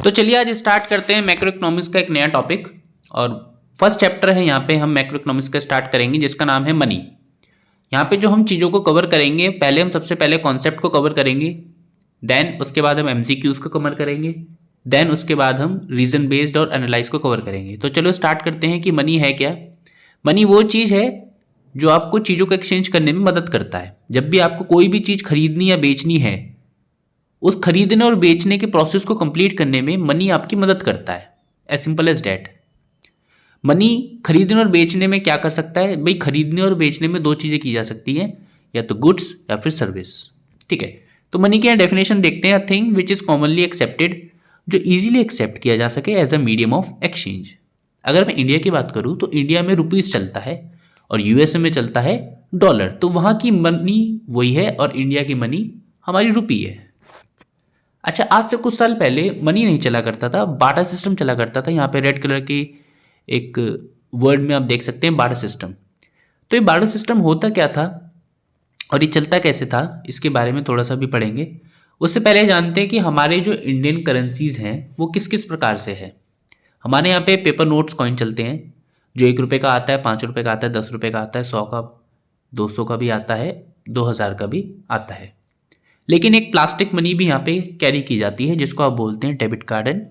तो चलिए आज स्टार्ट करते हैं मैक्रो इकोनॉमिक्स का एक नया टॉपिक। और फर्स्ट चैप्टर है, यहाँ पे हम मैक्रो इकोनॉमिक्स का स्टार्ट करेंगे जिसका नाम है मनी। यहाँ पे जो हम चीज़ों को कवर करेंगे, पहले हम सबसे पहले कॉन्सेप्ट को कवर करेंगे, देन उसके बाद हम एमसीक्यूज को कवर करेंगे, देन उसके बाद हम रीजन बेस्ड और एनालाइज को कवर करेंगे। तो चलो स्टार्ट करते हैं कि मनी है क्या। मनी वो चीज़ है जो आपको चीज़ों को एक्सचेंज करने में मदद करता है। जब भी आपको कोई भी चीज़ खरीदनी या बेचनी है, उस खरीदने और बेचने के प्रोसेस को कंप्लीट करने में मनी आपकी मदद करता है। As simple as that. Money खरीदने और बेचने में क्या कर सकता है भाई? खरीदने और बेचने में दो चीज़ें की जा सकती हैं, या तो गुड्स या फिर सर्विस। ठीक है, तो मनी की डेफिनेशन देखते हैं। Thing which is commonly accepted, जो इजीली एक्सेप्ट किया जा सके as a medium of exchange. अगर मैं इंडिया की बात करूं तो इंडिया में रुपीस चलता है और यूएसए में चलता है डॉलर। तो वहां की मनी वही है और इंडिया की मनी हमारी रुपी है। अच्छा, आज से कुछ साल पहले मनी नहीं चला करता था, बाटा सिस्टम चला करता था। यहाँ पे रेड कलर की एक वर्ड में आप देख सकते हैं बाटा सिस्टम। तो ये बाटा सिस्टम होता क्या था और ये चलता कैसे था, इसके बारे में थोड़ा सा भी पढ़ेंगे। उससे पहले जानते हैं कि हमारे जो इंडियन करेंसीज हैं वो किस किस प्रकार से है। हमारे यहाँ पे पेपर नोट्स कॉइन चलते हैं, जो 1 रुपये का आता है, 5 रुपये का आता है, 10 रुपये का आता है, 100 का, 200 का भी आता है, 2000 का भी आता है। लेकिन एक प्लास्टिक मनी भी यहाँ पे कैरी की जाती है जिसको आप बोलते हैं debit card and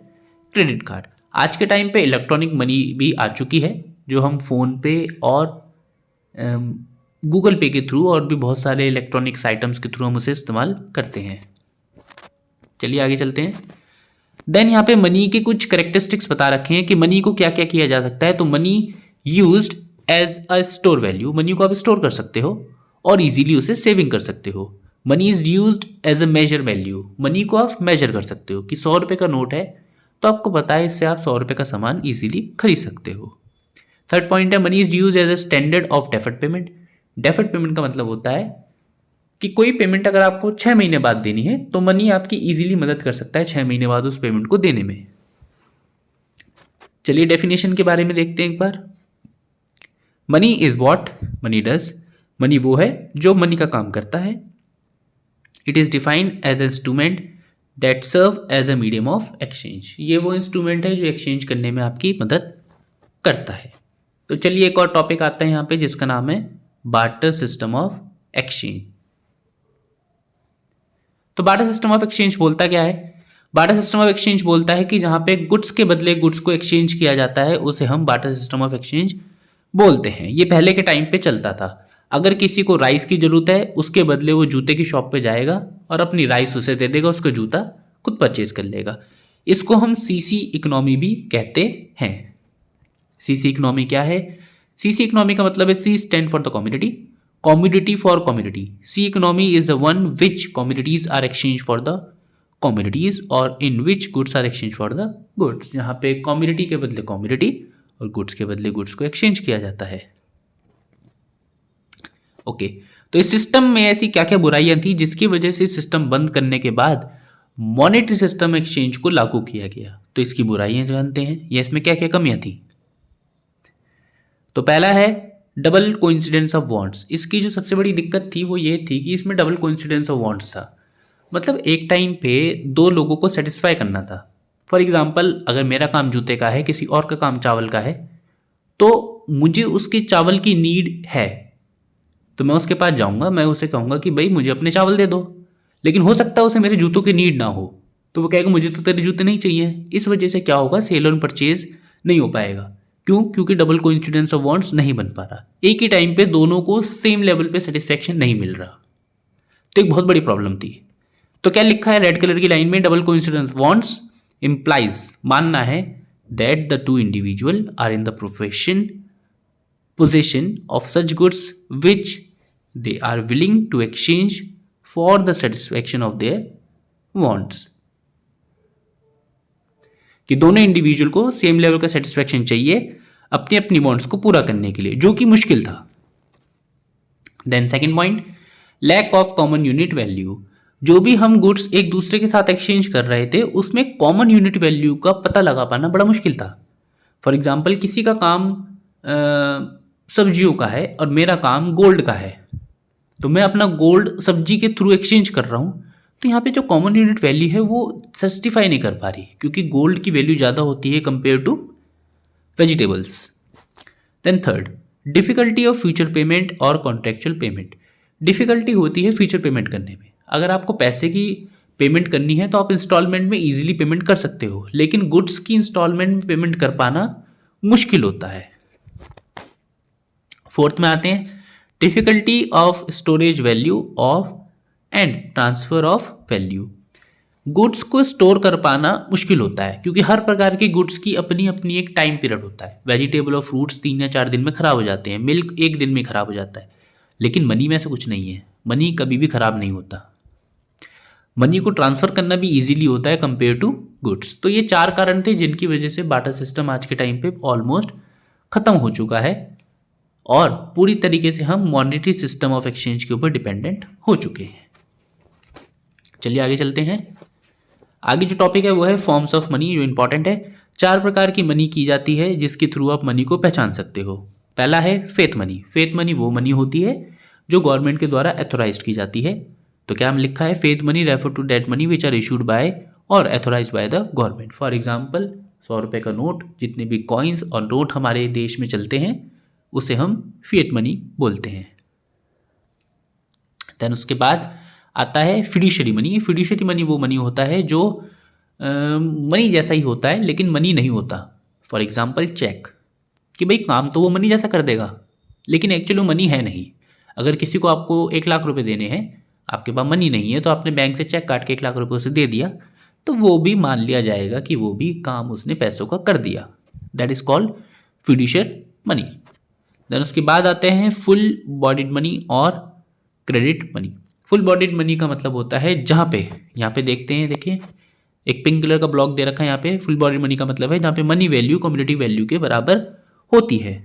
credit card. आज के टाइम पे इलेक्ट्रॉनिक मनी भी आ चुकी है, जो हम फ़ोन पे और गूगल पे के थ्रू और भी बहुत सारे इलेक्ट्रॉनिक्स आइटम्स के थ्रू हम उसे इस्तेमाल करते हैं। चलिए आगे चलते हैं। देन यहाँ पे मनी के कुछ करेक्टरिस्टिक्स बता रखे हैं कि मनी को क्या क्या किया जा सकता है। तो money used as a store value, money को आप स्टोर कर सकते हो और इजीली उसे सेविंग कर सकते हो। Money is used as a measure value, money को आप मेजर कर सकते हो कि 100 रुपये का नोट है तो आपको पता है इससे आप 100 रुपये का सामान इजीली खरीद सकते हो। थर्ड पॉइंट है money is use as a standard of deferred payment. Deferred payment का मतलब होता है कि कोई पेमेंट अगर आपको 6 महीने बाद देनी है तो मनी आपकी इजीली मदद कर सकता है 6 महीने बाद उस पेमेंट को देने में। चलिए डेफिनेशन के बारे में देखते हैं एक बार। Money is what money does, money वो है जो मनी का काम करता है। It is defined as a instrument that serve as a medium of exchange, ये वो इंस्ट्रूमेंट है जो एक्सचेंज करने में आपकी मदद करता है। तो चलिए एक और टॉपिक आता है यहाँ पे जिसका नाम है बार्टर सिस्टम ऑफ एक्सचेंज। तो बार्टर सिस्टम ऑफ एक्सचेंज बोलता क्या है? बार्टर सिस्टम ऑफ एक्सचेंज बोलता है कि जहां पे गुड्स के बदले गुड्स को एक्सचेंज किया जाता है उसे हम बार्टर सिस्टम ऑफ एक्सचेंज बोलते हैं। ये पहले के टाइम पे चलता था। अगर किसी को राइस की जरूरत है, उसके बदले वो जूते की शॉप पे जाएगा और अपनी राइस उसे दे देगा, उसका जूता खुद परचेज कर लेगा। इसको हम सीसी इकोनॉमी भी कहते हैं। सीसी इकोनॉमी क्या है? सीसी इकोनॉमी का मतलब है C stand for the community, commodity for commodity. C economy is the one which commodities are exchanged for the commodities or in which goods are exchanged for the goods. जहाँ पे commodity के बदले commodity और goods के बदले goods को exchange किया जाता है। ओके, तो इस सिस्टम में ऐसी क्या क्या बुराइयां थी जिसकी वजह से सिस्टम बंद करने के बाद मॉनेटरी सिस्टम एक्सचेंज को लागू किया गया। तो इसकी बुराइयां जानते हैं या इसमें क्या क्या कमियां थी। तो पहला है डबल कोइंसिडेंस ऑफ वांट्स। इसकी जो सबसे बड़ी दिक्कत थी वो ये थी कि इसमें डबल कोइंसिडेंस ऑफ वांट्स था। मतलब एक टाइम पे दो लोगों को सेटिस्फाई करना था। फॉर एग्जांपल, अगर मेरा काम जूते का है, किसी और का काम चावल का है, तो मुझे उसके चावल की नीड है तो मैं उसके पास जाऊंगा, मैं उसे कहूँगा कि भाई मुझे अपने चावल दे दो। लेकिन हो सकता है उसे मेरे जूतों की नीड ना हो, तो वो कहेगा मुझे तो तेरे जूते नहीं चाहिए। इस वजह से क्या होगा, सेल ऑन परचेज नहीं हो पाएगा। क्यों? क्योंकि डबल कोइंसिडेंस ऑफ वांट्स नहीं बन पा रहा। एक ही टाइम पे दोनों को सेम लेवल पे सेटिस्फेक्शन नहीं मिल रहा, तो एक बहुत बड़ी प्रॉब्लम थी। तो क्या लिखा है रेड कलर की लाइन में? डबल कोइंसिडेंस वांट्स इंप्लाइज, मानना है that the two individual are in the position of such goods which they are willing to exchange for the satisfaction of their wants. कि दोनों इंडिविजुअल को same level का satisfaction चाहिए अपनी अपनी wants को पूरा करने के लिए, जो कि मुश्किल था। Then second point, lack of common unit value. जो भी हम गुड्स एक दूसरे के साथ एक्सचेंज कर रहे थे उसमें कॉमन यूनिट वैल्यू का पता लगा पाना बड़ा मुश्किल था। फॉर एग्जाम्पल, किसी का काम सब्जियों का है और मेरा काम गोल्ड का है, तो मैं अपना गोल्ड सब्जी के थ्रू एक्सचेंज कर रहा हूँ, तो यहाँ पे जो कॉमन यूनिट वैल्यू है वो जस्टिफाई नहीं कर पा रही, क्योंकि गोल्ड की वैल्यू ज़्यादा होती है compare to vegetables. Then third, difficulty of future payment और कॉन्ट्रेक्चुअल पेमेंट। डिफिकल्टी होती है फ्यूचर पेमेंट करने में। अगर आपको पैसे की पेमेंट करनी है तो आप इंस्टॉलमेंट में इजीली पेमेंट कर सकते हो, लेकिन गुड्स की इंस्टॉलमेंट में पेमेंट कर पाना मुश्किल होता है। फोर्थ में आते हैं, difficulty of storage value of and transfer of value. Goods को स्टोर कर पाना मुश्किल होता है, क्योंकि हर प्रकार के गुड्स की अपनी अपनी एक टाइम पीरियड होता है। वेजिटेबल और फ्रूट्स 3 या 4 दिन में खराब हो जाते हैं, मिल्क 1 दिन में खराब हो जाता है, लेकिन मनी में ऐसा कुछ नहीं है। मनी कभी भी खराब नहीं होता। मनी को ट्रांसफर करना भी इजीली होता है कंपेयर टू गुड्स। तो ये 4 कारण थे जिनकी वजह से बार्टर सिस्टम आज के टाइम पे ऑलमोस्ट खत्म हो चुका है और पूरी तरीके से हम मॉनेटरी सिस्टम ऑफ एक्सचेंज के ऊपर डिपेंडेंट हो चुके हैं। चलिए आगे चलते हैं। आगे जो टॉपिक है वो है फॉर्म्स ऑफ मनी, जो इंपॉर्टेंट है। 4 प्रकार की मनी की जाती है जिसके थ्रू आप मनी को पहचान सकते हो। पहला है फेथ मनी। फेथ मनी वो मनी होती है जो गवर्नमेंट के द्वारा एथोराइज की जाती है। तो क्या हम लिखा है, faith money refer to that money which are issued by or authorise by the government. For example 100 रुपये का नोट, जितने भी कॉइन्स और नोट हमारे देश में चलते हैं उसे हम फिएट मनी बोलते हैं। देन उसके बाद आता है फिड्यूशियरी मनी। फिड्यूशियरी मनी वो मनी होता है जो मनी जैसा ही होता है लेकिन मनी नहीं होता। फॉर एग्जाम्पल चेक, कि भाई काम तो वो मनी जैसा कर देगा लेकिन एक्चुअली वो मनी है नहीं। अगर किसी को आपको 1 लाख रुपए देने हैं, आपके पास मनी नहीं है, तो आपने बैंक से चेक काट के 1 लाख रुपए उसे दे दिया, तो वो भी मान लिया जाएगा कि वो भी काम उसने पैसों का कर दिया। That is called fiduciary money. Then उसके बाद आते हैं फुल बॉडीड मनी और credit money. Full bodied money का मतलब होता है जहाँ पे, यहाँ पे देखते हैं, देखिए एक पिंक कलर का ब्लॉक दे रखा है यहाँ पे। फुल बॉडीड मनी का मतलब है जहाँ पे मनी वैल्यू कम्युनिटी वैल्यू के बराबर होती है।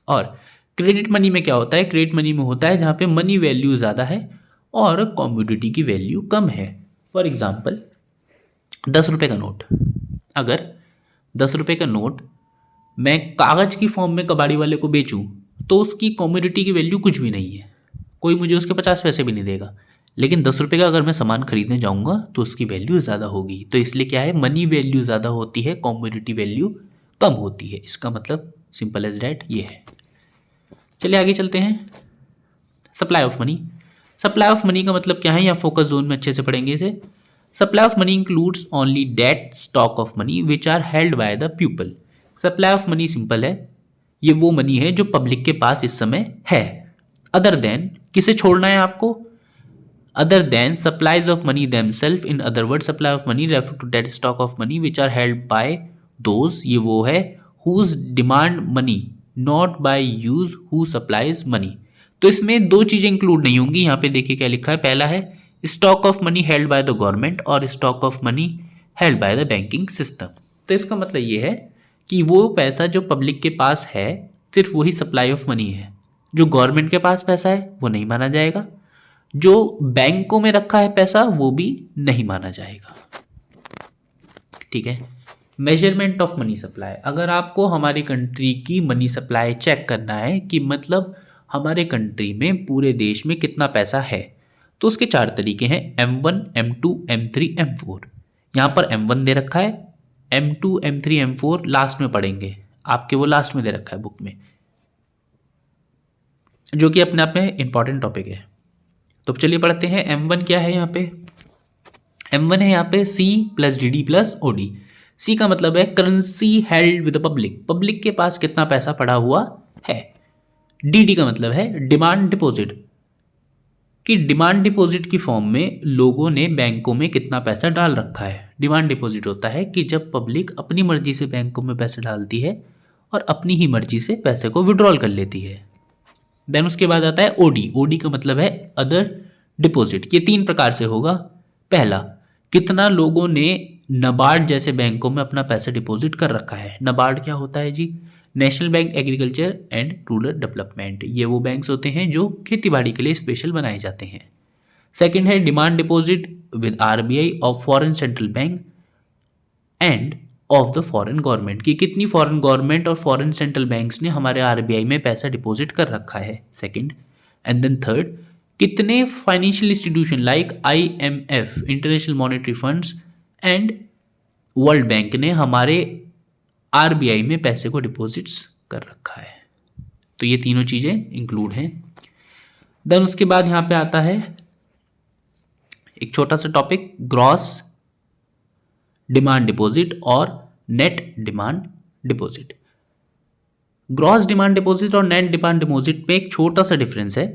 और क्रेडिट मनी में क्या होता है, क्रेडिट मनी में होता है जहाँ पे मनी वैल्यू ज़्यादा है और कमोडिटी की वैल्यू कम है। फॉर एग्जाम्पल 10 रुपये का नोट, अगर 10 रुपये का नोट मैं कागज़ की फॉर्म में कबाड़ी वाले को बेचूं तो उसकी कमोडिटी की वैल्यू कुछ भी नहीं है, कोई मुझे उसके 50 पैसे भी नहीं देगा। लेकिन 10 रुपये का अगर मैं सामान खरीदने जाऊंगा तो उसकी वैल्यू ज़्यादा होगी। तो इसलिए क्या है, मनी वैल्यू ज़्यादा होती है, कमोडिटी वैल्यू कम होती है। इसका मतलब सिंपल एज डैट ये है। चलिए आगे चलते हैं। Supply of money. Supply of money का मतलब क्या है, या फोकस जोन में अच्छे से पढ़ेंगे इसे। Supply of money includes only that stock of money which are held by the people. Supply of money simple है, ये वो मनी है जो पब्लिक के पास इस समय है। अदर देन, किसे छोड़ना है आपको, other than supplies of money themselves. In other word supply of money refer to that stock of money which are held by those, ये वो है whose demand money not by use who supplies money. तो इसमें 2 चीजें include नहीं होंगी। यहाँ पे देखिए क्या लिखा है, पहला है stock of money held by the government और stock of money held by the banking system. तो इसका मतलब ये है कि वो पैसा जो पब्लिक के पास है सिर्फ वही सप्लाई ऑफ मनी है। जो गवर्नमेंट के पास पैसा है वो नहीं माना जाएगा, जो बैंकों में रखा है पैसा वो भी नहीं माना जाएगा। ठीक है। Measurement of money supply. अगर आपको हमारी कंट्री की मनी सप्लाई चेक करना है कि मतलब हमारे कंट्री में पूरे देश में कितना पैसा है, तो उसके 4 तरीके हैं, M1, M2, M3, M4। यहाँ पर M1 दे रखा है, M2, M3, M4 लास्ट में पढ़ेंगे, आपके वो लास्ट में दे रखा है बुक में, जो कि अपने आप में इंपॉर्टेंट टॉपिक है। तो चलिए पढ़ते हैं। M1 क्या है यहाँ पे, M1 है यहाँ पे C plus DD plus OD। C का मतलब है currency held with the public, public के पास कितना पैसा पड़ा हुआ है। DD का मतलब है डिमांड डिपॉजिट, कि डिमांड डिपॉजिट की फॉर्म में लोगों ने बैंकों में कितना पैसा डाल रखा है। डिमांड डिपॉजिट होता है कि जब पब्लिक अपनी मर्जी से बैंकों में पैसे डालती है और अपनी ही मर्जी से पैसे को विड्रॉल कर लेती है। देन उसके बाद आता है OD। OD का मतलब है अदर डिपॉजिट। ये 3 प्रकार से होगा। पहला, कितना लोगों ने नाबार्ड जैसे बैंकों में अपना पैसा डिपॉजिट कर रखा है। नाबार्ड क्या होता है जी, national bank agriculture and rural development. ये वो बैंक्स होते हैं जो खेती बाड़ी के लिए स्पेशल बनाए जाते हैं। सेकंड है demand deposit with RBI of foreign central bank end of the foreign government, कि कितनी फॉरेन गवर्नमेंट और फॉरेन सेंट्रल बैंक्स ने हमारे RBI में पैसा डिपॉजिट कर रखा है। सेकंड एंड देन थर्ड, कितने financial institution like IMF, international monetary funds and world bank ने हमारे RBI में पैसे को डिपॉजिट्स कर रखा है? तो ये तीनों चीज़ें इंक्लूड हैं। देन उसके बाद यहाँ पे आता है एक छोटा सा टॉपिक, ग्रॉस डिमांड डिपॉजिट और net demand deposit. Gross demand deposit और नेट डिमांड डिपॉजिट में एक छोटा सा डिफरेंस है।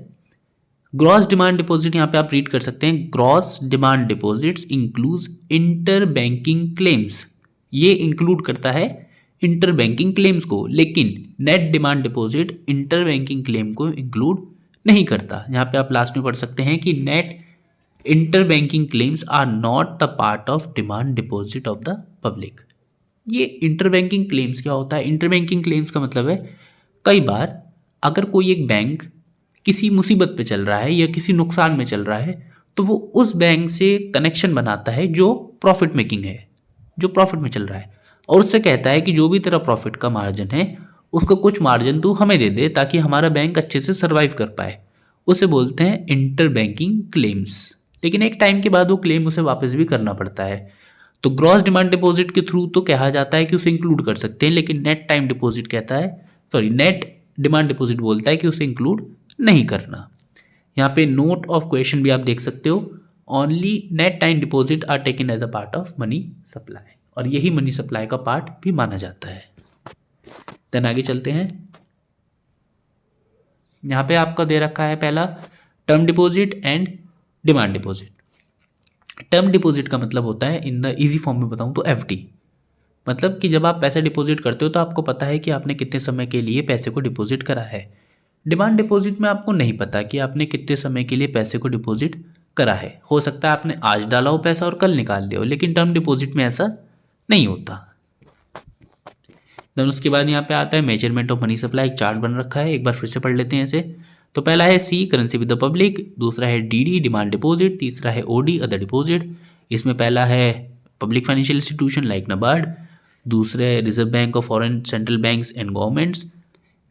ग्रॉस डिमांड डिपॉजिट यहाँ पे आप रीड कर सकते हैं, gross demand deposits includes inter banking claims, ये इंक्लूड करता है इंटर बैंकिंग क्लेम्स को, लेकिन net demand deposit inter banking claim को इंक्लूड नहीं करता। यहाँ पे आप लास्ट में पढ़ सकते हैं कि net inter banking claims are not the part of demand deposit of the public. ये इंटर बैंकिंग क्लेम्स क्या होता है? इंटर बैंकिंग क्लेम्स का मतलब है कई बार अगर कोई एक बैंक किसी मुसीबत पे चल रहा है या किसी नुकसान में चल रहा है तो वो उस बैंक से कनेक्शन बनाता है जो प्रॉफिट मेकिंग है, जो प्रॉफिट में चल रहा है, और उससे कहता है कि जो भी तेरा प्रॉफिट का मार्जिन है उसका कुछ मार्जिन तू हमें दे दे ताकि हमारा बैंक अच्छे से सर्वाइव कर पाए। उसे बोलते हैं इंटर बैंकिंग क्लेम्स। लेकिन एक टाइम के बाद वो क्लेम उसे वापस भी करना पड़ता है। तो ग्रॉस डिमांड डिपॉजिट के थ्रू तो कहा जाता है कि उसे इंक्लूड कर सकते हैं, लेकिन नेट टाइम डिपॉजिट कहता है, सॉरी, नेट डिमांड डिपॉजिट बोलता है कि उसे इंक्लूड नहीं करना। यहाँ पे नोट ऑफ क्वेश्चन भी आप देख सकते हो, only net time deposit are taken as a part of money supply, और यही मनी सप्लाई का पार्ट भी माना जाता है। देन आगे चलते हैं। यहाँ पे आपका दे रखा है पहला term deposit and demand deposit. Term deposit का मतलब होता है, इन द इजी फॉर्म में बताऊं तो FD, मतलब कि जब आप पैसे डिपॉजिट करते हो तो आपको पता है कि आपने कितने समय के लिए पैसे को डिपॉजिट करा है। डिमांड डिपॉजिट में आपको नहीं पता कि आपने कितने समय के लिए पैसे को डिपॉजिट करा है। हो सकता है आपने आज डाला हो पैसा और कल निकाल दिया हो, लेकिन टर्म डिपॉजिट में ऐसा नहीं होता। देन उसके बाद यहाँ पे आता है मेजरमेंट ऑफ मनी सप्लाई, एक चार्ट बन रखा है, एक बार फिर से पढ़ लेते हैं इसे। तो पहला है C, currency with the public, दूसरा है DD, डिमांड डिपॉजिट, तीसरा है OD, अदर डिपॉजिट। इसमें पहला है public financial institution like NABARD, दूसरे reserve bank of foreign central banks and governments,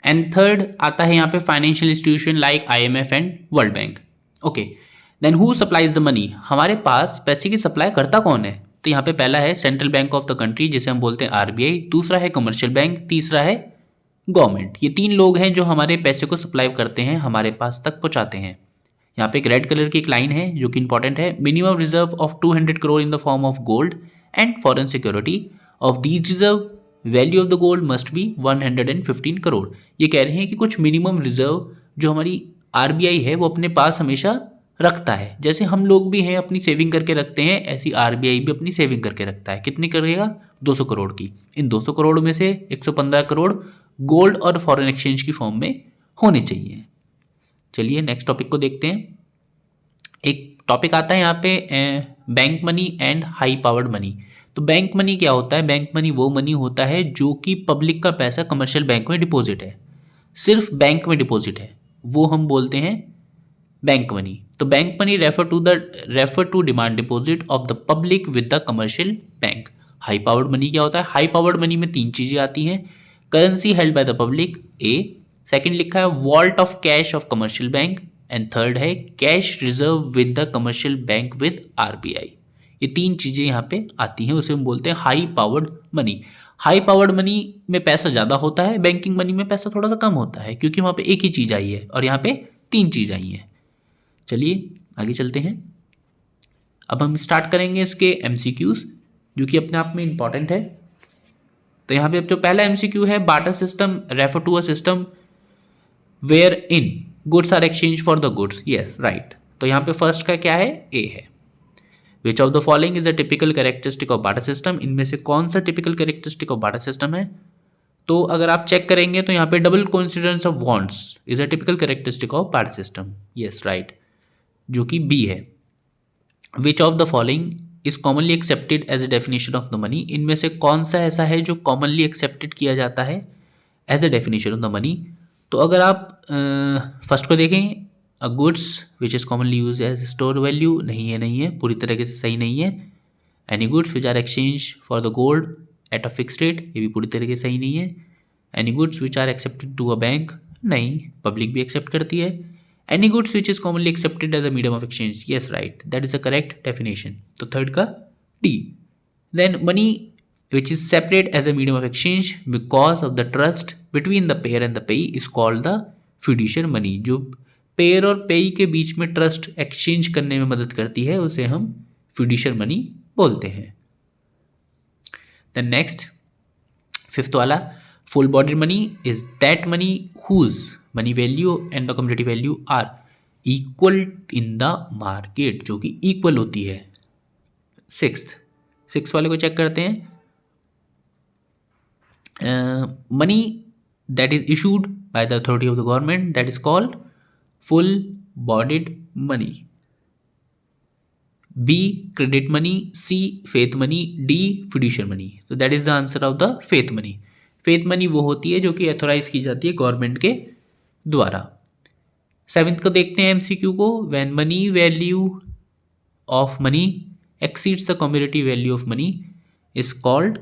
and third आता है यहाँ पे financial institution like IMF and world bank. Okay, then who supplies the money, हमारे पास पैसे की सप्लाई करता कौन है? तो यहाँ पे पहला है central bank of the country जिसे हम बोलते हैं RBI, दूसरा है कमर्शियल बैंक, तीसरा है गवर्नमेंट। ये तीन लोग हैं जो हमारे पैसे को सप्लाई करते हैं, हमारे पास तक पहुंचाते हैं। यहाँ पे एक रेड कलर की एक लाइन है जो कि इंपॉर्टेंट है, minimum reserve of 200 crore in the form of gold and foreign security, of these reserve value of the gold must be 115 crore. ये कह रहे हैं कि कुछ मिनिमम रिजर्व जो हमारी RBI है वो अपने पास हमेशा रखता है। जैसे हम लोग भी हैं अपनी सेविंग करके रखते हैं, ऐसी RBI भी अपनी सेविंग करके रखता है। कितनी करेगा? 200 करोड़ की। इन 200 करोड़ में से 115 करोड़ गोल्ड और फॉरेन एक्सचेंज की फॉर्म में होने चाहिए। चलिए नेक्स्ट टॉपिक को देखते हैं। एक टॉपिक आता है यहाँ पे bank money and high powered money. तो बैंक मनी क्या होता है? बैंक मनी वो मनी होता है जो कि पब्लिक का पैसा कमर्शियल बैंक में डिपॉजिट है, सिर्फ बैंक में डिपॉजिट है, वो हम बोलते हैं बैंक मनी। तो bank money refer to demand deposit of the public with the commercial bank. High powered money क्या होता है? हाई पावर्ड मनी में तीन चीजें आती हैं, currency held by the public A, second लिखा है vault of cash of commercial bank, and third है cash reserve with the commercial bank with RBI। ये तीन चीजें यहाँ पे आती हैं, उसे हम बोलते हैं high powered money. High powered money में पैसा ज्यादा होता है, बैंकिंग मनी में पैसा थोड़ा सा कम होता है, क्योंकि वहां पे एक ही चीज आई है और यहाँ पे तीन चीज आई है। चलिए आगे चलते हैं। अब हम स्टार्ट करेंगे इसके MCQs जो कि अपने आप में इंपॉर्टेंट है। तो यहाँ पे जो पहला MCQ है, barter system refer to a system where in goods are exchange for the goods. Yes right. तो यहाँ पे फर्स्ट का क्या है? A है। Which of the following is a typical characteristic of barter system, इनमें से कौन सा typical characteristic of barter system है? तो अगर आप चेक करेंगे तो यहाँ पे double coincidence of bonds is a typical characteristic of barter system. Yes right, जो कि B है। Which of the following is commonly accepted as a definition of the money, इनमें से कौन सा ऐसा है जो कॉमनली एक्सेप्टेड किया जाता है as a definition of the money? तो अगर आप फर्स्ट को देखें, a goods which is commonly use as store value, नहीं है, पूरी तरीके से सही नहीं है। Any goods which are exchange for the gold at a fix rate, ये भी पूरी तरीके से सही नहीं है। Any goods which are accepted to a bank, नहीं, पब्लिक भी एक्सेप्ट करती है। Any goods which is commonly accepted as a medium of exchange, yes right, that is the correct definition. तो थर्ड का D. Then money which is separate as a medium of exchange because of the trust between the payer and the payee is called the fiduciary money. जो payer और payee के बीच में trust exchange करने में मदद करती है उसे हम फिड्यूशियर मनी बोलते हैं। देन नेक्स्ट फिफ्थ वाला, full body money is that money whose money value and the community value are equal in the market, जो कि इक्वल होती है। सिक्स वाले को चेक करते हैं। Money that is issued by the authority of the government that is called full bodied money. B credit money, C faith money, D fiduciary money. तो that is the answer of the faith money. Faith money वो होती है जो कि authorise की जाती है government के द्वारा। सेवेंथ को देखते हैं एमसीक्यू को। When money value of money exceeds the community value of money is called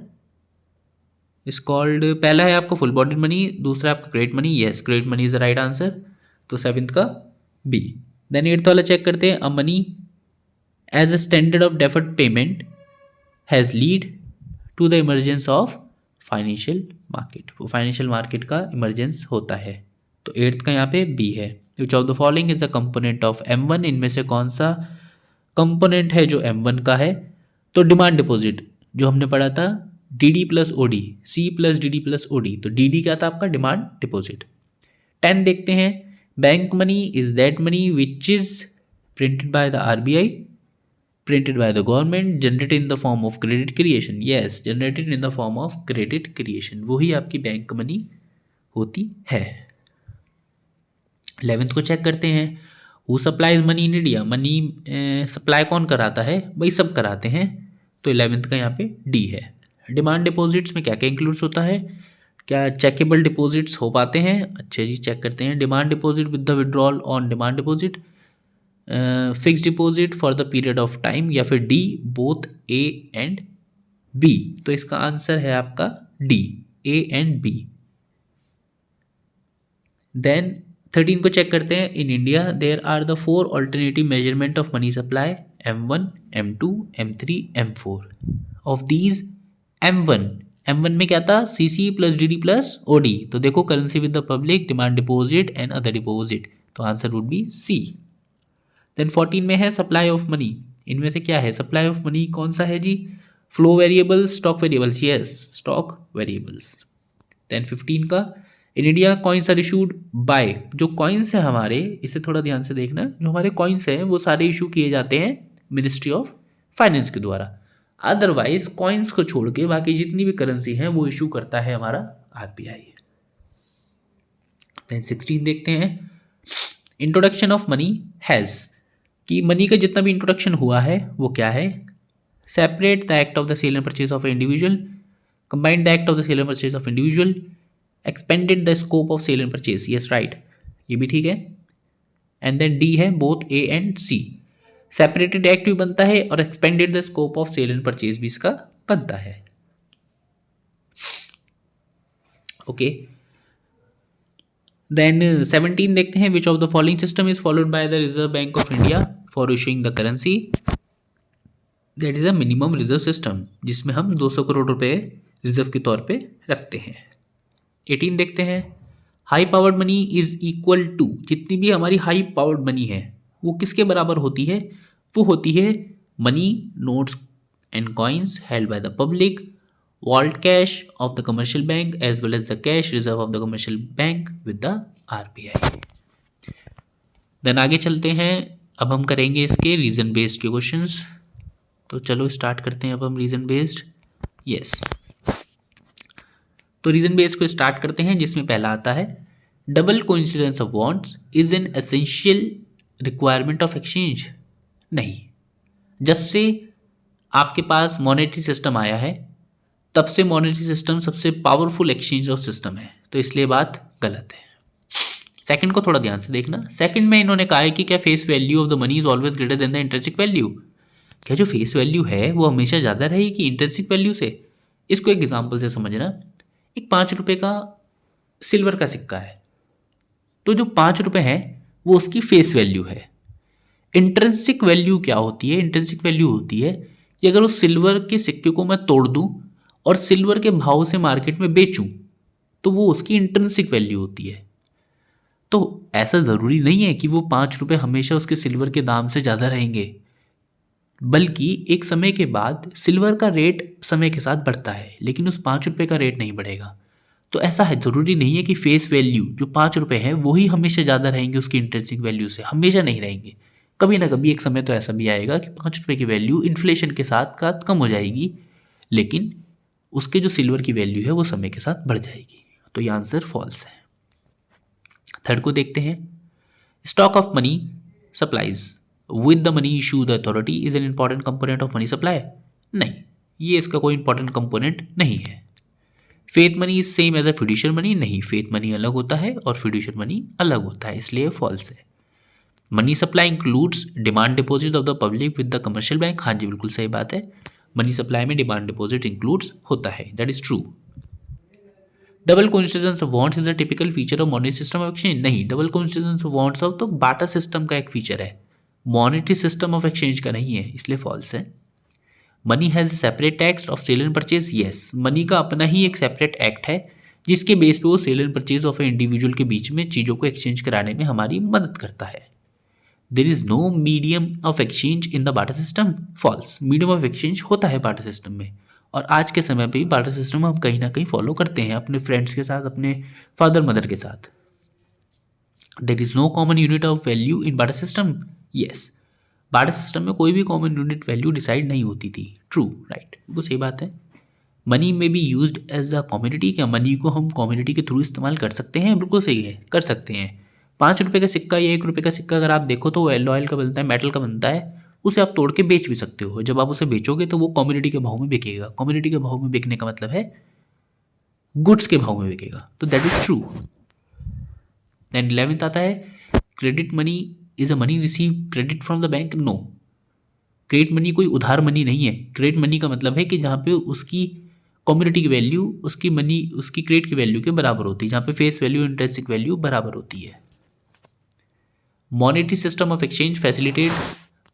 पहला है आपका फुल बॉडीड मनी, दूसरा आपका credit money, yes credit money is the right answer. तो सेवेंथ का बी। देन एट्थ वाला चेक करते हैं। A money as a standard of deferred payment has lead to the emergence of financial market। वो financial market का emergence होता है। तो एट्थ का यहाँ पे बी है। Which of the following is the component of M1, इनमें से कौन सा कंपोनेंट है जो M1 का है? तो डिमांड डिपॉजिट जो हमने पढ़ा था DD plus OD, C plus DD plus OD, तो DD क्या था आपका? Demand deposit. 10 देखते हैं। Bank money is that money which is printed by the RBI, printed by the government, generated in the form of credit creation, yes generated in the form of credit creation, वही आपकी bank money होती है। 11th को check करते हैं। Who supplies money in India? Money supply कौन कराता है? भाई सब कराते हैं। तो 11th का यहाँ पे डी है। डिमांड डिपॉजिट्स में क्या क्या इंक्लूड्स होता है? क्या चेकेबल डिपॉजिट्स हो पाते हैं? अच्छा जी, चेक करते हैं। Demand deposit with the withdrawal on demand deposit, fix deposit for the period of time, या फिर D both A and B. तो इसका आंसर है आपका D, A and B. Then 13 को चेक करते हैं। In India there are the 4 alternative measurement of money supply, M1, M2, M3, M4। Of these M1 में क्या था? CC plus DD plus OD। तो देखो currency with the public, demand deposit and other deposit, तो answer would be C. Then 14 में है supply of money. इनमें से क्या है? सप्लाई ऑफ मनी कौन सा है जी? Flow variables, stock variables, yes stock variables. Then 15 का, in India coins are issued by, जो कॉइन्स है हमारे, इसे थोड़ा ध्यान से देखना, जो हमारे कॉइन्स हैं वो सारे इशू किए जाते हैं मिनिस्ट्री ऑफ फाइनेंस के द्वारा। अदरवाइज कॉइन्स को छोड़ के बाकी जितनी भी करेंसी है वो इशू करता है हमारा RBI। देन 16 देखते हैं। इंट्रोडक्शन ऑफ मनी हैज़, कि मनी का जितना भी इंट्रोडक्शन हुआ है वो क्या है? Separate the act of the sale and purchase of individual, combined the act of the sale and purchase of individual, expanded the scope of sale and purchase, yes right, ये भी ठीक है। एंड देन डी है both A and C. Separated act भी बनता है और expanded the scope of sale and purchase भी इसका बनता है। ओके, देन 17 देखते हैं। विच of the following system is followed by the reserve bank of India for issuing the currency? That is a minimum reserve system, जिसमें हम 200 करोड़ रुपए reserve के तौर पे रखते हैं। 18 देखते हैं। High powered money is equal to, जितनी भी हमारी हाई पावर्ड मनी है वो किसके बराबर होती है? वो होती है money, notes and coins held by the public, vault cash of the commercial bank as well as the cash reserve of the commercial bank with the RBI। Then आगे चलते हैं। अब हम करेंगे इसके रीजन बेस्ड के क्वेश्चंस। तो चलो स्टार्ट करते हैं अब हम रीजन बेस्ड। यस, तो रीजन बेस्ड को स्टार्ट करते हैं, जिसमें पहला आता है double coincidence of bonds is an essential requirement of exchange. नहीं, जब से आपके पास मॉनेटरी सिस्टम आया है तब से मॉनेटरी सिस्टम सबसे पावरफुल एक्सचेंज ऑफ सिस्टम है, तो इसलिए बात गलत है। सेकंड को थोड़ा ध्यान से देखना। सेकंड में इन्होंने कहा है कि क्या face value of the money is always greater than the intrinsic value? क्या जो फेस वैल्यू है वो हमेशा ज़्यादा रहेगी इंट्रिंसिक वैल्यू से? इसको एक एग्जाम्पल से समझना। एक 5 रुपये का सिल्वर का सिक्का है, तो जो 5 रुपये है वो उसकी फेस वैल्यू है। इंट्रिंसिक वैल्यू क्या होती है? इंट्रिंसिक वैल्यू होती है कि अगर उस सिल्वर के सिक्के को मैं तोड़ दूं और सिल्वर के भाव से मार्केट में बेचूं तो वो उसकी इंट्रिंसिक वैल्यू होती है। तो ऐसा ज़रूरी नहीं है कि वो 5 रुपये हमेशा उसके सिल्वर के दाम से ज़्यादा रहेंगे, बल्कि एक समय के बाद सिल्वर का रेट समय के साथ बढ़ता है लेकिन उस 5 रुपये का रेट नहीं बढ़ेगा। तो ऐसा है, ज़रूरी नहीं है कि फेस वैल्यू जो 5 रुपये है वही हमेशा ज़्यादा रहेंगे उसकी इंट्रिंसिक वैल्यू से, हमेशा नहीं रहेंगे। कभी ना कभी एक समय तो ऐसा भी आएगा कि 5 रुपये की वैल्यू इन्फ्लेशन के साथ कम हो जाएगी, लेकिन उसके जो सिल्वर की वैल्यू है वो समय के साथ बढ़ जाएगी। तो ये आंसर फॉल्स है। थर्ड को देखते हैं। Stock of money supplies with the money issue the authority is an important component of money supply. नहीं, ये इसका कोई इंपॉर्टेंट कंपोनेंट नहीं है। Faith money is same as a fiduciary money. नहीं, फेथ मनी अलग होता है और फिड्यूशियर मनी अलग होता है, इसलिए फॉल्स है। Money supply includes demand deposit of the public with the commercial bank. हाँ जी, बिल्कुल सही बात है, मनी सप्लाई में डिमांड डिपॉजिट इंक्लूड्स होता है, that is true. Double coincidence of bonds is a typical feature of monetary system of exchange. नहीं, double coincidence of bonds of तो बाटा सिस्टम का एक फीचर है, मॉनेटरी सिस्टम ऑफ एक्सचेंज का नहीं है, इसलिए फॉल्स है। Money has separate tax of sale and purchase. Yes, money का अपना ही एक सेपरेट एक्ट है जिसके बेस पे वो sale and purchase of a individual के बीच में चीज़ों को एक्सचेंज कराने में हमारी मदद करता है। There is no medium of exchange in the barter system. False, medium of exchange होता है बाटा सिस्टम में, और आज के समय पे भी बाटा सिस्टम हम कहीं ना कहीं फॉलो करते हैं अपने फ्रेंड्स के साथ, अपने फादर मदर के साथ। There is no common unit of value in barter system. Yes, barter system में कोई भी कॉमन यूनिट वैल्यू डिसाइड नहीं होती थी। ट्रू, राइट, बिल्कुल सही बात है। मनी में be used as a community. क्या मनी को हम कम्युनिटी के थ्रू इस्तेमाल कर सकते हैं? बिल्कुल सही है, कर सकते हैं। 5 रुपये का सिक्का या 1 रुपये का सिक्का अगर आप देखो तो वो लॉयल का बनता है, मेटल का बनता है, उसे आप तोड़ के बेच भी सकते हो। जब आप उसे बेचोगे तो वो कम्युनिटी के भाव में बिकेगा। कम्युनिटी के भाव में बिकने का मतलब है गुड्स के भाव में बिकेगा, तो that is true. Then 11th आता है, credit money is a money receive credit from the bank. No, credit money कोई उधार मनी नहीं है। क्रेडिट मनी का मतलब है कि जहाँ पे उसकी कम्युनिटी की वैल्यू उसकी मनी उसकी क्रेडिट की वैल्यू के बराबर होती है, जहाँ पे फेस वैल्यू इंट्रिंसिक वैल्यू बराबर होती है। Monetary system of exchange facilitate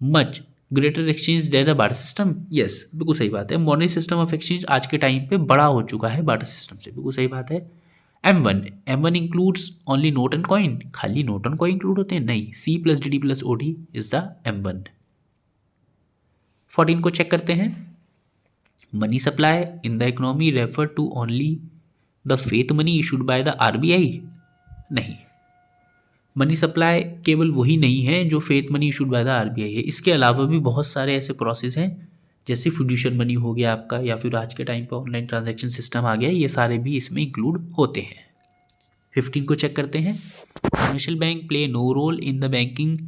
much greater exchange than the barter system. Yes, बिल्कुल सही बात है, मॉनेटरी सिस्टम ऑफ एक्सचेंज आज के टाइम पे बड़ा हो चुका है बाटा सिस्टम से, बिल्कुल सही बात है। M1 includes only note and coin. खाली नोट एंड कॉइन इंक्लूड होते हैं? नहीं, C+DD+OD इज द M1। 14 को चेक करते हैं। Money supply in the economy refer to only the faith money issued by the RBI। नहीं, मनी सप्लाई केवल वही नहीं है जो faith money issued by the RBI है, इसके अलावा भी बहुत सारे ऐसे प्रोसेस हैं, जैसे फिड्यूशियर मनी हो गया आपका, या फिर आज के टाइम पे ऑनलाइन ट्रांजैक्शन सिस्टम आ गया, ये सारे भी इसमें इंक्लूड होते हैं। 15 को चेक करते हैं। Commercial bank play no role in the banking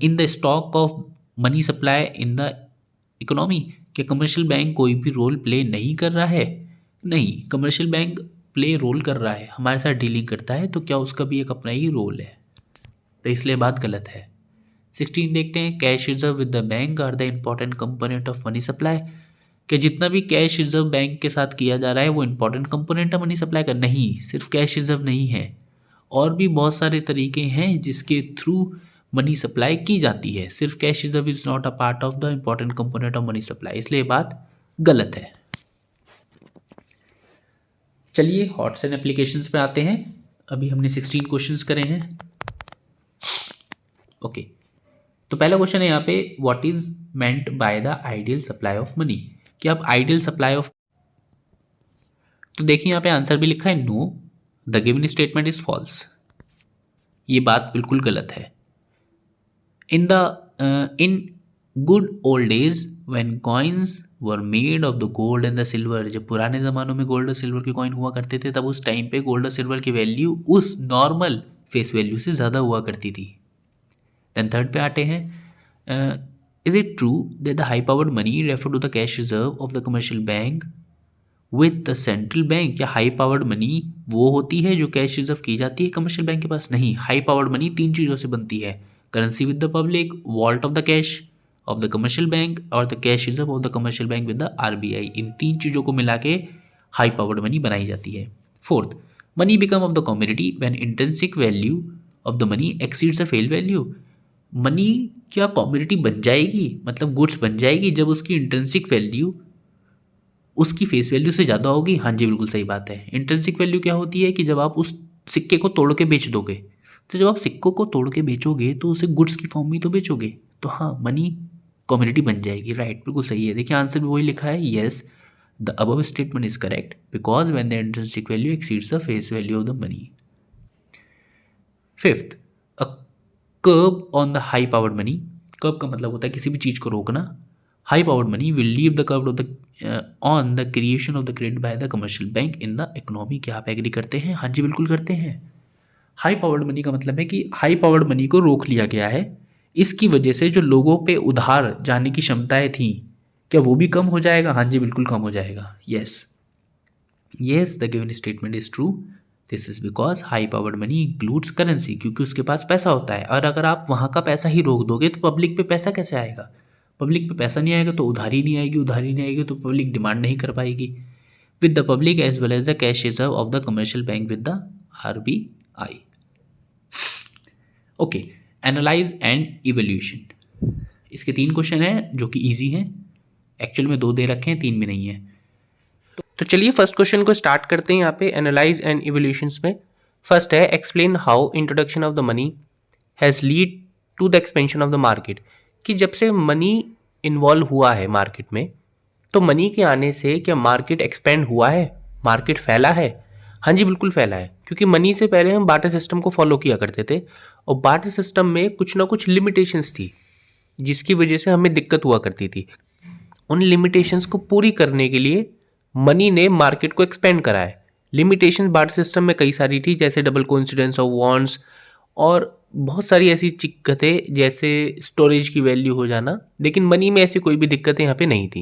in the stock of money supply in the economy. क्या कमर्शियल बैंक कोई भी रोल प्ले नहीं कर रहा है? नहीं, कमर्शियल बैंक प्ले रोल कर रहा है, हमारे साथ डीलिंग करता है, तो क्या उसका भी एक अपना ही रोल है? तो इसलिए बात गलत है। 16 देखते हैं। Cash reserve with the bank are the important component of money supply. कि जितना भी कैश रिजर्व बैंक के साथ किया जा रहा है वो इंपॉर्टेंट कंपोनेंट है मनी सप्लाई का? नहीं, सिर्फ कैश रिजर्व नहीं है, और भी बहुत सारे तरीके हैं जिसके थ्रू मनी सप्लाई की जाती है। सिर्फ cash reserve is not a part of the important component of money supply, इसलिए बात गलत है। चलिए हॉट्स एंड एप्लीकेशंस पे आते हैं। अभी हमने 16 क्वेश्चंस करे हैं। ओके, तो पहला क्वेश्चन है यहाँ पे, what is meant by the ideal supply of money. कि आप आइडियल सप्लाई ऑफ, तो देखिए यहाँ पे आंसर भी लिखा है no, the given statement is false. ये बात बिल्कुल गलत है। In good old days when coins were made of the gold and the silver, जब पुराने ज़मानों में गोल्ड और सिल्वर के कॉइन हुआ करते थे, तब उस टाइम पे गोल्ड और सिल्वर की वैल्यू उस नॉर्मल फेस वैल्यू से ज़्यादा हुआ करती थी। देन थर्ड पे आते हैं, is it true that the high powered money refer to the cash reserve of the commercial bank with the central bank. या हाई पावर्ड मनी वो होती है जो कैश रिजर्व की जाती है कमर्शियल बैंक के पास? नहीं, हाई पावर्ड मनी 3 चीज़ों से बनती है, currency with the public, vault of the cash of the commercial bank, और the cash reserve of the commercial bank with the RBI। इन 3 चीज़ों को मिला के हाई पावर्ड मनी बनाई जाती है। Fourth, money become of the community when intrinsic value of the money exceeds the face value. Money क्या कमोडिटी बन जाएगी, मतलब गुड्स बन जाएगी जब उसकी इंट्रिंसिक वैल्यू उसकी फेस वैल्यू से ज़्यादा होगी? हाँ जी, बिल्कुल सही बात है। इंट्रिंसिक वैल्यू क्या होती है कि जब आप उस सिक्के को तोड़ के बेच दोगे, तो जब आप सिक्कों को तोड़ के बेचोगे तो उसे गुड्स की फॉर्म में तो बेचोगे, तो हाँ मनी कमोडिटी बन जाएगी। राइट, बिल्कुल सही है। देखिए आंसर भी वही लिखा है, yes the above statement is correct because when the intrinsic value exceeds the face value of the money. Fifth, a curb on the high powered money. Curb का मतलब होता है किसी भी चीज़ को रोकना। High powered money will leave the curve of the on the creation of the credit by the commercial bank in the economy. क्या आप एग्री करते हैं? हाँ जी, बिल्कुल करते हैं। हाई पावर्ड मनी का मतलब है कि हाई पावर्ड मनी को रोक लिया गया है, इसकी वजह से जो लोगों पे उधार जाने की क्षमताएं थी, क्या वो भी कम हो जाएगा? हाँ जी, बिल्कुल कम हो जाएगा। Yes yes the given statement is true. This is because high powered money includes currency, क्योंकि उसके पास पैसा होता है। और अगर आप वहाँ का पैसा ही रोक दोगे तो पब्लिक पे पैसा कैसे आएगा? पब्लिक पे पैसा नहीं आएगा तो उधारी नहीं आएगी, उधारी नहीं आएगी तो पब्लिक डिमांड नहीं कर पाएगी with the public as well as the cash reserve of the commercial bank with the RBI। Okay, analyse and evolution. इसके 3 क्वेश्चन हैं जो कि इजी हैं। एक्चुअल में 2 दे रखे हैं, 3 भी नहीं है। तो चलिए फर्स्ट क्वेश्चन को स्टार्ट करते हैं यहाँ पे एनालाइज एंड इवोल्यूशंस में। फर्स्ट है explain how introduction of the money has lead to the expansion of the market. कि जब से मनी इन्वॉल्व हुआ है मार्केट में, तो मनी के आने से क्या मार्केट एक्सपेंड हुआ है, मार्केट फैला है? हाँ जी, बिल्कुल फैला है। क्योंकि मनी से पहले हम बार्टर सिस्टम को फॉलो किया करते थे और बार्टर सिस्टम में कुछ ना कुछ लिमिटेशंस थी जिसकी वजह से हमें दिक्कत हुआ करती थी। उन लिमिटेशंस को पूरी करने के लिए मनी ने मार्केट को एक्सपेंड करा है। लिमिटेशन बार्टर सिस्टम में कई सारी थी, जैसे डबल कोइंसिडेंस ऑफ वांट्स और बहुत सारी ऐसी दिक्कतें, जैसे स्टोरेज की वैल्यू हो जाना। लेकिन मनी में ऐसी कोई भी दिक्कतें यहाँ पे नहीं थी।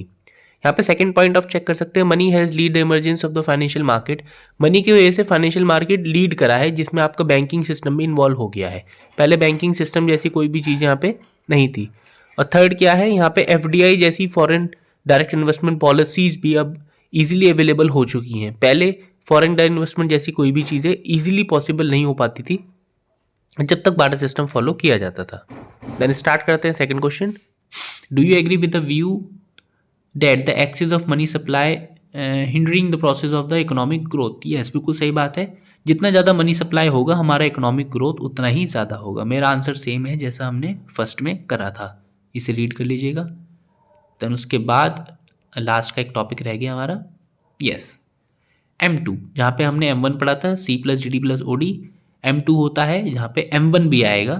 यहाँ पे सेकंड पॉइंट ऑफ चेक कर सकते हैं, money has lead the emergence of the financial market. Money की वजह से फाइनेंशियल मार्केट लीड करा है, जिसमें आपका बैंकिंग सिस्टम भी इन्वॉल्व हो गया है। पहले बैंकिंग सिस्टम जैसी कोई भी चीज़ यहाँ पे नहीं थी। और थर्ड क्या है, यहाँ पे FDI जैसी फॉरेन डायरेक्ट इन्वेस्टमेंट पॉलिसीज भी अब ईजिली अवेलेबल हो चुकी हैं। पहले फॉरेन डायरेक्ट इन्वेस्टमेंट जैसी कोई भी चीज़ें ईजिली पॉसिबल नहीं हो पाती थी जब तक बार्टर सिस्टम फॉलो किया जाता था। देन स्टार्ट करते हैं second question. Do you agree with the view that the excess of money supply hindering the process of the economic growth? Yes, बिल्कुल सही बात है। जितना ज़्यादा मनी सप्लाई होगा हमारा इकोनॉमिक ग्रोथ उतना ही ज़्यादा होगा। मेरा आंसर सेम है जैसा हमने फर्स्ट में करा था, इसे रीड कर लीजिएगा। देन उसके बाद लास्ट का एक टॉपिक रह गया हमारा, यस M2, जहाँ पे हमने M1 पढ़ा था, C+DD+OD। M2 होता है जहाँ पे M1 भी आएगा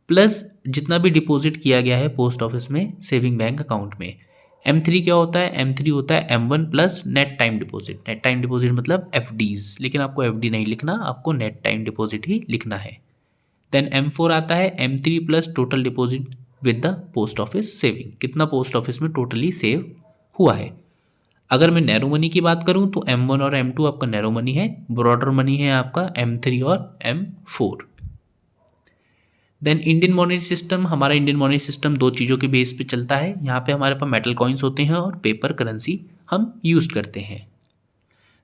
प्लस जितना भी डिपॉजिट किया गया है पोस्ट ऑफिस में सेविंग बैंक अकाउंट में। M3 क्या होता है? M3 होता है M1 plus net time deposit. Net time deposit मतलब FDs, लेकिन आपको FD नहीं लिखना, आपको नेट टाइम डिपॉजिट ही लिखना है। देन M4 आता है M3 plus total deposit with the post office saving. कितना पोस्ट ऑफिस में टोटली सेव हुआ है। अगर मैं नैरो मनी की बात करूं तो M1 और M2 आपका नैरो मनी है, ब्रॉडर मनी है आपका M3 और M4। Then Indian monetary system, हमारा इंडियन मॉनेटरी सिस्टम 2 चीज़ों के बेस पे चलता है। यहाँ पे हमारे पास मेटल कॉइन्स होते हैं और पेपर करेंसी हम यूज करते हैं।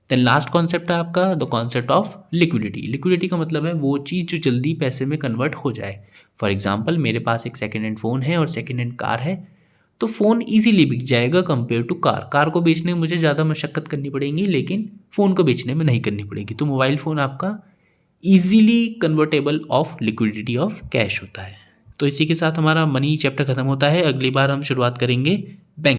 देन लास्ट कॉन्सेप्ट है आपका the concept of liquidity. Liquidity का मतलब है वो चीज़ जो जल्दी पैसे में कन्वर्ट हो जाए। फॉर एग्जाम्पल मेरे पास एक सेकेंड हैंड फ़ोन है और सेकेंड हैंड कार है, तो फ़ोन इजीली बिक जाएगा कंपेयर टू कार। कार को बेचने में मुझे ज़्यादा मशक्क़त करनी पड़ेगी, लेकिन फ़ोन को बेचने में नहीं करनी पड़ेगी। तो मोबाइल फ़ोन आपका easily convertible of liquidity of cash होता है। तो इसी के साथ हमारा मनी चैप्टर ख़त्म होता है। अगली बार हम शुरुआत करेंगे